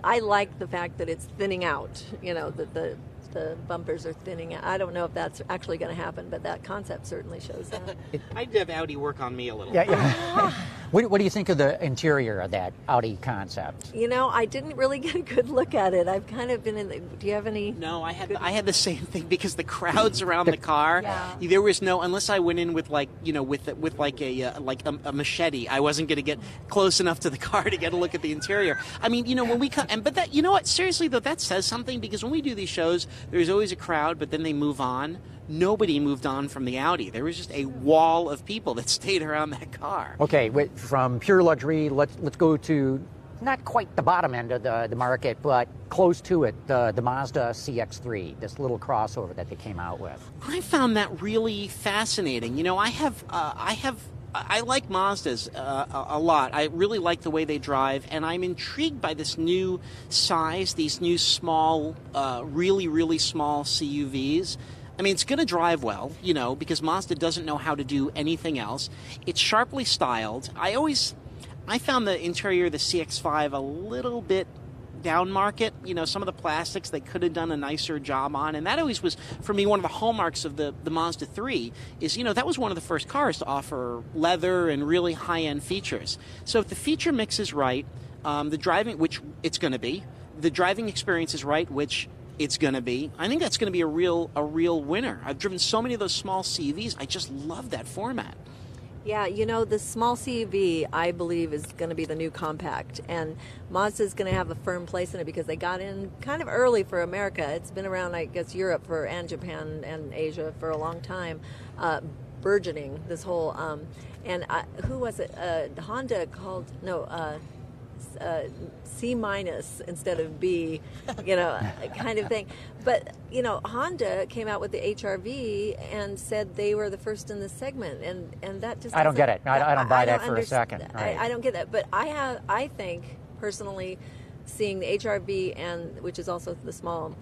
I like the fact that it's thinning out. You know, that the bumpers are thinning out. I don't know if that's actually going to happen, but that concept certainly shows that. I'd have Audi work on me a little. Yeah. What do you think of the interior of that Audi concept? You know, I didn't really get a good look at it. I've kind of been in. Do you have any? No, I had the same thing because the crowds around the car. Yeah. There was no, unless I went in with like, you know, with like a machete. I wasn't going to get close enough to the car to get a look at the interior. I mean, you know, when we come, but that, you know what? Seriously though, that says something because when we do these shows, there's always a crowd, but then they move on. Nobody moved on from the Audi. There was just a wall of people that stayed around that car. Okay, from pure luxury, let's go to not quite the bottom end of the market, but close to it, the Mazda CX-3, this little crossover that they came out with. I found that really fascinating. You know, I like Mazdas a lot. I really like the way they drive, and I'm intrigued by this new size, these new small, really, really small CUVs. I mean, it's going to drive well, you know, because Mazda doesn't know how to do anything else. It's sharply styled. I found the interior of the CX-5 a little bit down market. You know, some of the plastics they could have done a nicer job on, and that always was, for me, one of the hallmarks of the Mazda 3 is, you know, that was one of the first cars to offer leather and really high-end features. So if the feature mix is right, the driving, which it's going to be, the driving experience is right, which it's going to be, I think that's going to be a real winner. I've driven so many of those small CUVs. I just love that format. Yeah, you know, the small CUV, I believe, is going to be the new compact. And Mazda is going to have a firm place in it because they got in kind of early for America. It's been around, I guess, Europe and Japan and Asia for a long time, burgeoning this whole. Who was it? Honda called, C- instead of B, you know, kind of thing. But, you know, Honda came out with the HR-V and said they were the first in this segment, and that just... I don't get it. I don't buy that for a second. Right. I don't get that. But I think, personally, seeing the HR-V, which is also the small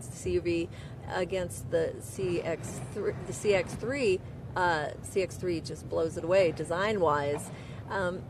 CUV, against the CX-3, CX-3 just blows it away design-wise.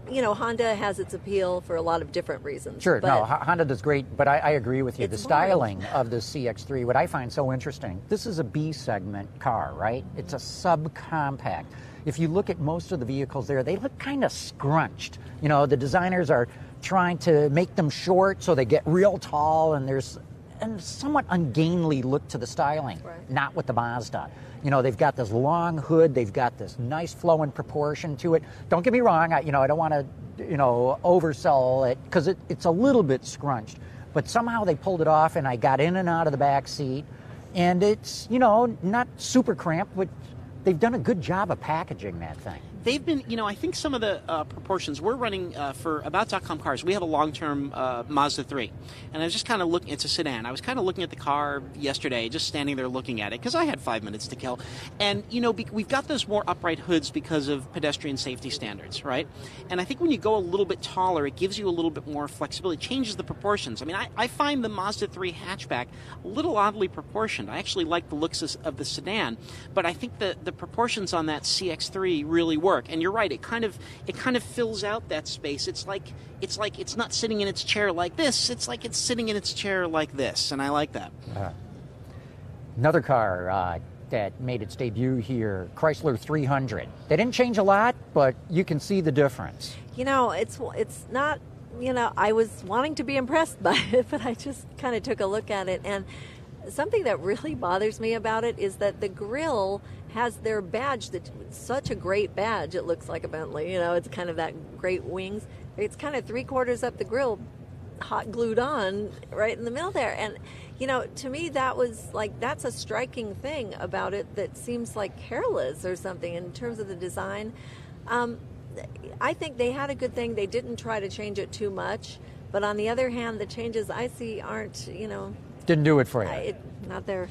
You know, Honda has its appeal for a lot of different reasons. Sure, no, Honda does great, but I agree with you. The styling of the CX-3, what I find so interesting, this is a B-segment car, right? It's a subcompact. If you look at most of the vehicles there, they look kind of scrunched. You know, the designers are trying to make them short so they get real tall, and there's a somewhat ungainly look to the styling, not with the Mazda. You know, they've got this long hood, they've got this nice flowing proportion to it. Don't get me wrong, I don't want to, oversell it, because it's a little bit scrunched. But somehow they pulled it off, and I got in and out of the back seat. And it's, not super cramped, but they've done a good job of packaging that thing. They've been, I think some of the proportions we're running for About.com cars, we have a long-term Mazda 3. And I was just kind of looking, it's a sedan. I was kind of looking at the car yesterday, just standing there looking at it, because I had 5 minutes to kill. And, we've got those more upright hoods because of pedestrian safety standards, right? And I think when you go a little bit taller, it gives you a little bit more flexibility. It changes the proportions. I mean, I find the Mazda 3 hatchback a little oddly proportioned. I actually like the looks of the sedan, but I think the proportions on that CX-3 really work. And you're right, it kind of fills out that space. It's like it's not sitting in its chair like this, it's like it's sitting in its chair like this, and I like that. Another car that made its debut here, Chrysler 300. They didn't change a lot, but you can see the difference. It's not, I was wanting to be impressed by it, but I just kind of took a look at it, and something that really bothers me about it is that the grille has their badge, that's such a great badge. It looks like a Bentley, it's kind of that great wings. It's kind of 3/4 up the grille, hot glued on right in the middle there. And, to me that was that's a striking thing about it that seems like careless or something in terms of the design. I think they had a good thing. They didn't try to change it too much. But on the other hand, the changes I see aren't, Didn't do it for you. Not there.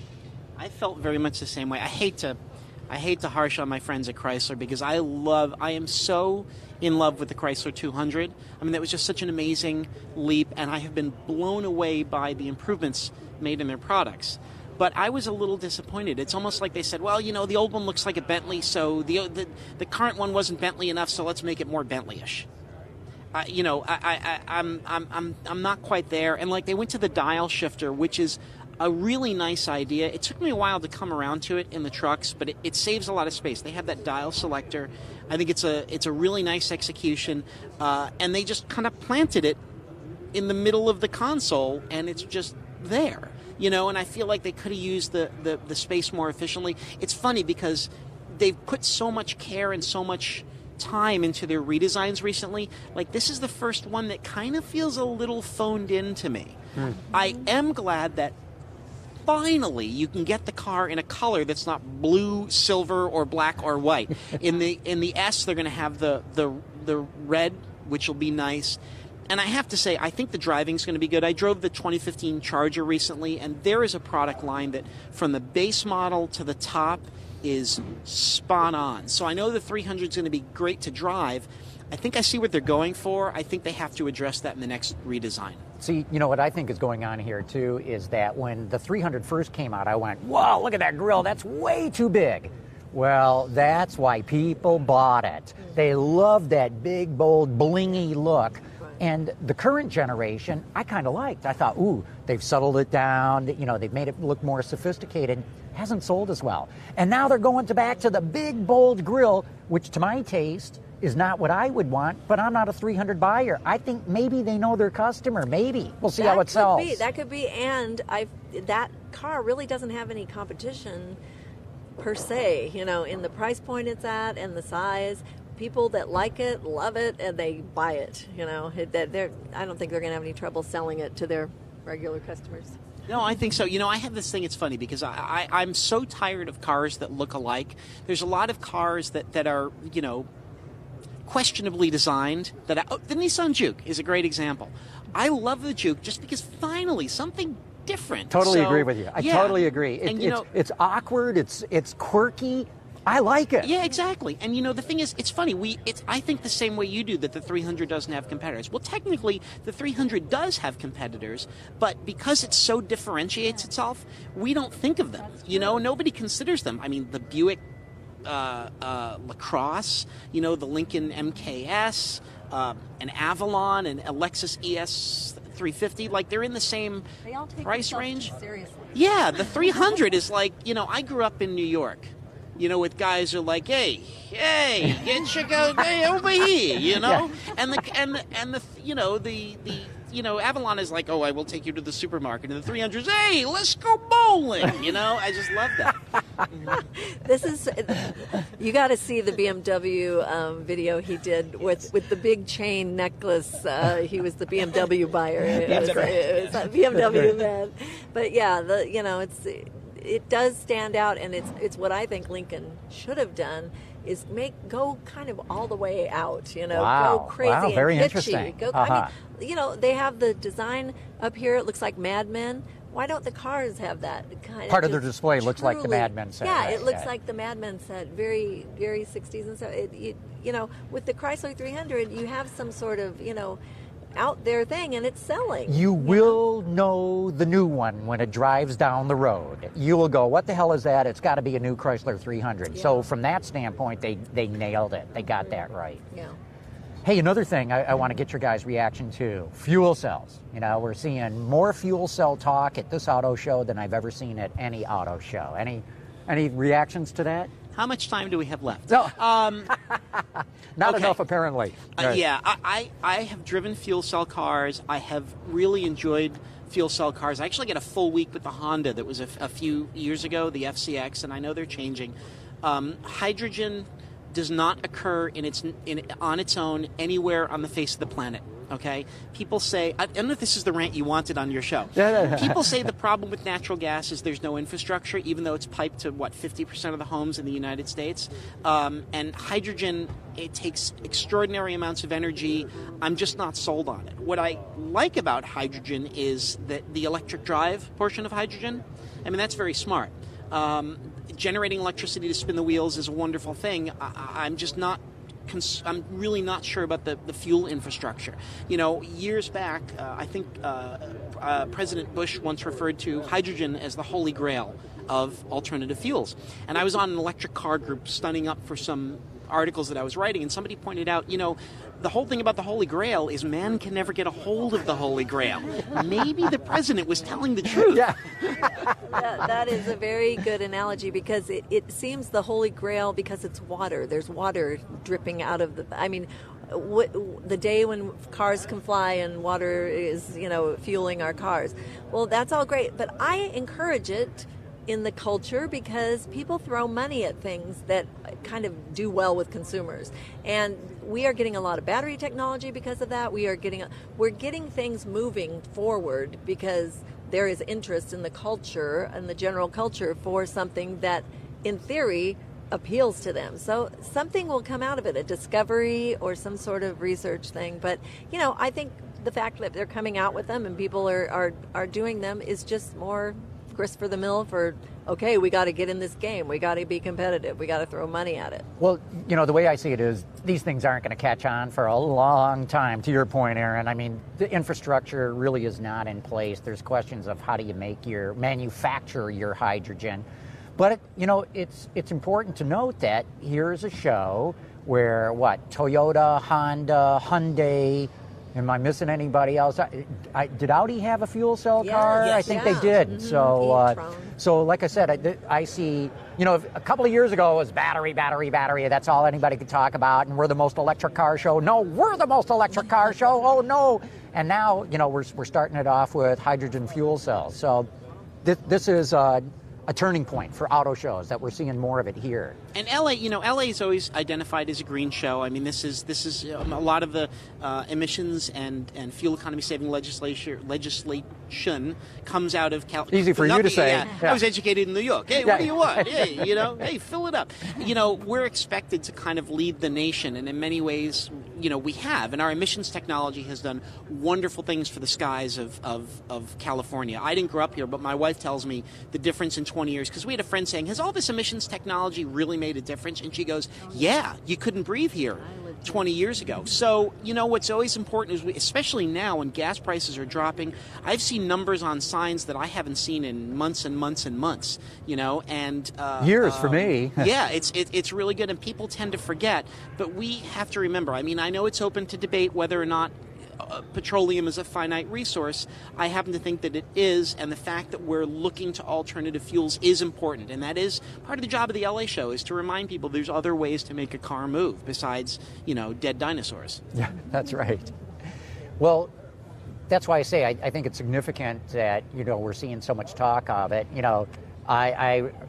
I felt very much the same way. I hate to harsh on my friends at Chrysler because I am so in love with the Chrysler 200. I mean, that was just such an amazing leap, and I have been blown away by the improvements made in their products. But I was a little disappointed. It's almost like they said, well, the old one looks like a Bentley, so the current one wasn't Bentley enough, so let's make it more Bentley-ish. I'm not quite there. And they went to the dial shifter, which is a really nice idea. It took me a while to come around to it in the trucks, but it saves a lot of space. They have that dial selector. I think it's a really nice execution, and they just kind of planted it in the middle of the console, and it's just there. And I feel like they could have used the space more efficiently. It's funny because they've put so much care and so much time into their redesigns recently. This is the first one that kind of feels a little phoned in to me. I am glad that finally you can get the car in a color that's not blue, silver, or black or white. In the S, they're going to have the red, which will be nice. And I have to say, I think the driving's going to be good. I drove the 2015 Charger recently, and there is a product line that from the base model to the top is spot on. So I know the 300 is going to be great to drive. I think I see what they're going for. I think they have to address that in the next redesign. See, what I think is going on here, too, is that when the 300 first came out, I went, whoa, look at that grille. That's way too big. Well, that's why people bought it. They love that big, bold, blingy look. And the current generation, I kind of liked. I thought, ooh, they've settled it down. You know, they've made it look more sophisticated. Hasn't sold as well. And now they're going back to the big, bold grille, which to my taste is not what I would want, but I'm not a 300 buyer. I think maybe they know their customer. Maybe. We'll see how it sells. That could be. And that car really doesn't have any competition per se, you know, in the price point it's at and the size. People that like it, love it, and they buy it, you know. I don't think they're going to have any trouble selling it to their regular customers. No, I think so. You know, I have this thing, it's funny, because I'm so tired of cars that look alike. There's a lot of cars that are, you know, questionably designed. The Nissan Juke is a great example. I love the Juke just because finally something different. Totally agree with you. I totally agree. It's awkward. It's quirky. I like it. Yeah, exactly. And you know, the thing is, it's funny. I think the same way you do that the 300 doesn't have competitors. Well, technically, the 300 does have competitors, but because it so differentiates itself, we don't think of them. You know, nobody considers them. I mean, the Buick LaCrosse, you know, the Lincoln MKS, an Avalon, and a Lexus ES 350, like they're in the same price range. Seriously. Yeah, the 300 is like, you know, I grew up in New York, you know, with guys who are like, hey, get your go over here, you know, and the you know, Avalon is like, oh, I will take you to the supermarket, and the 300 is, hey, let's go bowling, you know. I just love that. You got to see the BMW video he did with the big chain necklace. He was the BMW buyer. It was a BMW man. But yeah, you know, it does stand out, and it's what I think Lincoln should have done. Is go kind of all the way out, you know, go crazy and very kitschy. Interesting. I mean, you know, they have the design up here. It looks like Mad Men. Why don't the cars have that kind part of their display? Looks like the Mad Men set. Yeah, right? It looks like the Mad Men set. Very, very 60s and so. You know, with the Chrysler 300, you have some sort of, you know, out there thing, and it's selling. You will know the new one when it drives down the road. You will go, what the hell is that? It's got to be a new Chrysler 300. Yeah. So from that standpoint, they nailed it. They got that right. Yeah. Hey, another thing I want to get your guys' reaction to, fuel cells. You know, we're seeing more fuel cell talk at this auto show than I've ever seen at any auto show. Any reactions to that? How much time do we have left? No. Not enough, apparently. Right. Yeah, I have driven fuel cell cars. I have really enjoyed fuel cell cars. I actually got a full week with the Honda that was a few years ago, the FCX, and I know they're changing. Hydrogen does not occur on its own anywhere on the face of the planet. Okay? People say, I don't know if this is the rant you wanted on your show. People say the problem with natural gas is there's no infrastructure, even though it's piped to, 50% of the homes in the United States. And hydrogen, it takes extraordinary amounts of energy. I'm just not sold on it. What I like about hydrogen is that the electric drive portion of hydrogen, I mean, that's very smart. Generating electricity to spin the wheels is a wonderful thing. I'm really not sure about the fuel infrastructure. You know, years back, I think President Bush once referred to hydrogen as the holy grail of alternative fuels. And I was on an electric car group studying up for some articles that I was writing, and somebody pointed out, you know, the whole thing about the Holy Grail is man can never get a hold of the Holy Grail. Maybe the president was telling the truth. Yeah. That is a very good analogy, because it seems the Holy Grail, because it's water. There's water dripping out of the day when cars can fly and water is, you know, fueling our cars. Well, that's all great, but I encourage it in the culture because people throw money at things that kind of do well with consumers, and we are getting a lot of battery technology because of that. We're getting things moving forward because there is interest in the culture and the general culture for something that in theory appeals to them. So something will come out of it, a discovery or some sort of research thing. But you know, I think the fact that they're coming out with them and people are doing them is just more grist for the mill for, okay, we got to get in this game. We got to be competitive. We got to throw money at it. Well, you know, the way I see it is these things aren't going to catch on for a long time. To your point, Aaron, I mean, the infrastructure really is not in place. There's questions of how do you manufacture your hydrogen. But, it's important to note that here's a show where, Toyota, Honda, Hyundai, am I missing anybody else? Did Audi have a fuel cell car? Yes, I think they did. Mm-hmm. So like I said, I see, a couple of years ago it was battery. That's all anybody could talk about. And we're the most electric car show. No, we're the most electric car show. Oh, no. And now, we're starting it off with hydrogen fuel cells. So this is a turning point for auto shows that we're seeing more of it here. And LA, LA is always identified as a green show. I mean, this is a lot of the emissions and fuel economy saving legislation comes out of California. Easy for you to say. Yeah. I was educated in New York. Hey, what do you want? Hey, hey, fill it up. We're expected to kind of lead the nation, and in many ways, we have. And our emissions technology has done wonderful things for the skies of California. I didn't grow up here, but my wife tells me the difference in 20 years, because we had a friend saying, has all this emissions technology really made a difference? And she goes, yeah, you couldn't breathe here 20 years ago. So, what's always important is, especially now when gas prices are dropping, I've seen numbers on signs that I haven't seen in months and months and months, and years for me. Yeah, it's really good, and people tend to forget, but we have to remember, I mean, I know it's open to debate whether or not petroleum is a finite resource. I happen to think that it is, and the fact that we're looking to alternative fuels is important, and that is part of the job of the LA show, is to remind people there's other ways to make a car move besides, dead dinosaurs. Yeah, that's right. Well, that's why I say I think it's significant that, we're seeing so much talk of it.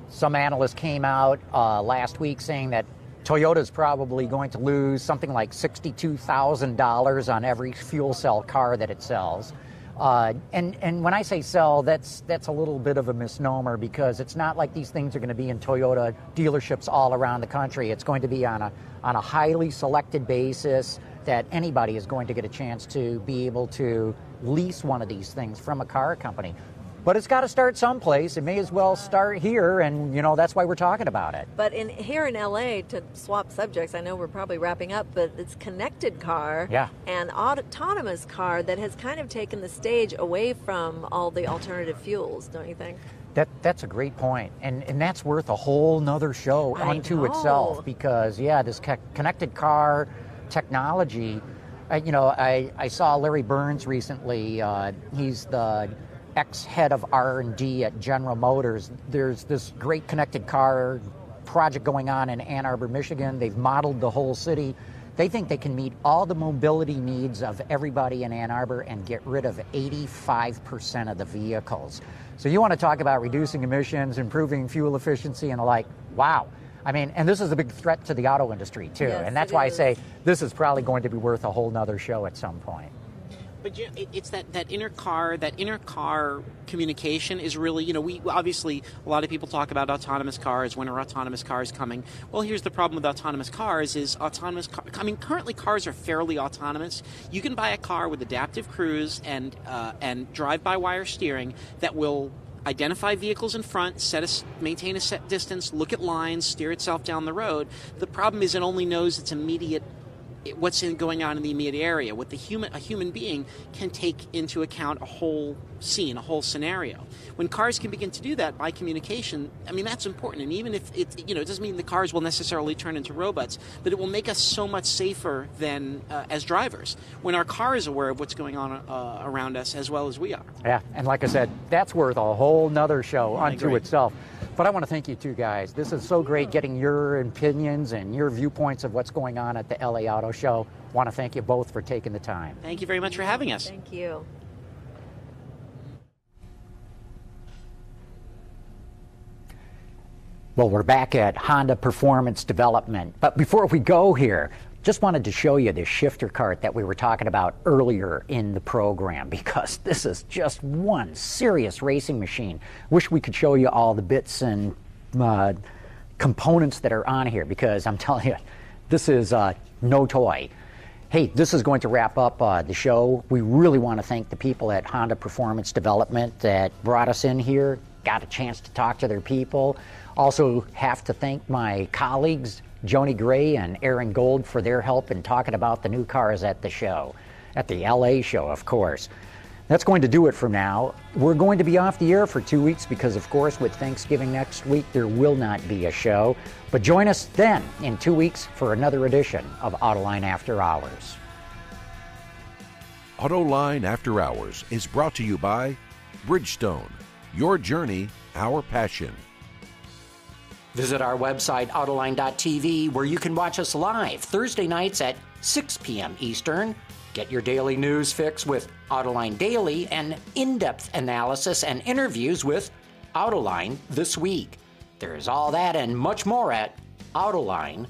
Some analyst came out last week saying that Toyota's probably going to lose something like $62,000 on every fuel cell car that it sells. And when I say sell, that's a little bit of a misnomer, because it's not like these things are going to be in Toyota dealerships all around the country. It's going to be on a highly selected basis that anybody is going to get a chance to be able to lease one of these things from a car company. But it's got to start someplace. It may as well start here, and that's why we're talking about it. But here in LA, to swap subjects, I know we're probably wrapping up, but it's connected car and autonomous car that has kind of taken the stage away from all the alternative fuels, don't you think? That's a great point, and that's worth a whole nother show unto itself, because this connected car technology. I saw Larry Burns recently. He's the ex-head of R&D at General Motors. There's this great connected car project going on in Ann Arbor, Michigan. They've modeled the whole city. They think they can meet all the mobility needs of everybody in Ann Arbor and get rid of 85% of the vehicles. So you want to talk about reducing emissions, improving fuel efficiency, and the like. Wow. I mean, and this is a big threat to the auto industry, too. Yes, and that's why I say this is probably going to be worth a whole nother show at some point. But it's that inner car communication is really, we obviously, a lot of people talk about autonomous cars. When are autonomous cars coming? Well, here's the problem with autonomous cars is currently cars are fairly autonomous. You can buy a car with adaptive cruise and drive-by-wire steering that will identify vehicles in front, maintain a set distance, look at lines, steer itself down the road. The problem is it only knows its immediate what's going on in the immediate area. What a human being can take into account a whole scene, a whole scenario. When cars can begin to do that by communication, I mean, that's important. And even if it doesn't mean the cars will necessarily turn into robots, but it will make us so much safer than as drivers when our car is aware of what's going on around us as well as we are. Yeah, and like I said, that's worth a whole nother show unto itself. But I want to thank you two guys. This is so great getting your opinions and your viewpoints of what's going on at the LA Auto Show. I want to thank you both for taking the time. Thank you very much for having us. Thank you. Well, we're back at Honda Performance Development. But before we go here, just wanted to show you this shifter cart that we were talking about earlier in the program, because this is just one serious racing machine. Wish we could show you all the bits and components that are on here, because I'm telling you, this is no toy. Hey, this is going to wrap up the show. We really want to thank the people at Honda Performance Development that brought us in here, got a chance to talk to their people. Also have to thank my colleagues, Joni Gray and Aaron Gold, for their help in talking about the new cars at the show, at the LA show, of course. That's going to do it for now. We're going to be off the air for 2 weeks because, of course, with Thanksgiving next week, there will not be a show. But join us then in 2 weeks for another edition of Autoline After Hours. Autoline After Hours is brought to you by Bridgestone. Your journey, our passion. Visit our website, Autoline.tv, where you can watch us live Thursday nights at 6 p.m. Eastern. Get your daily news fix with Autoline Daily and in-depth analysis and interviews with Autoline This Week. There's all that and much more at Autoline.tv.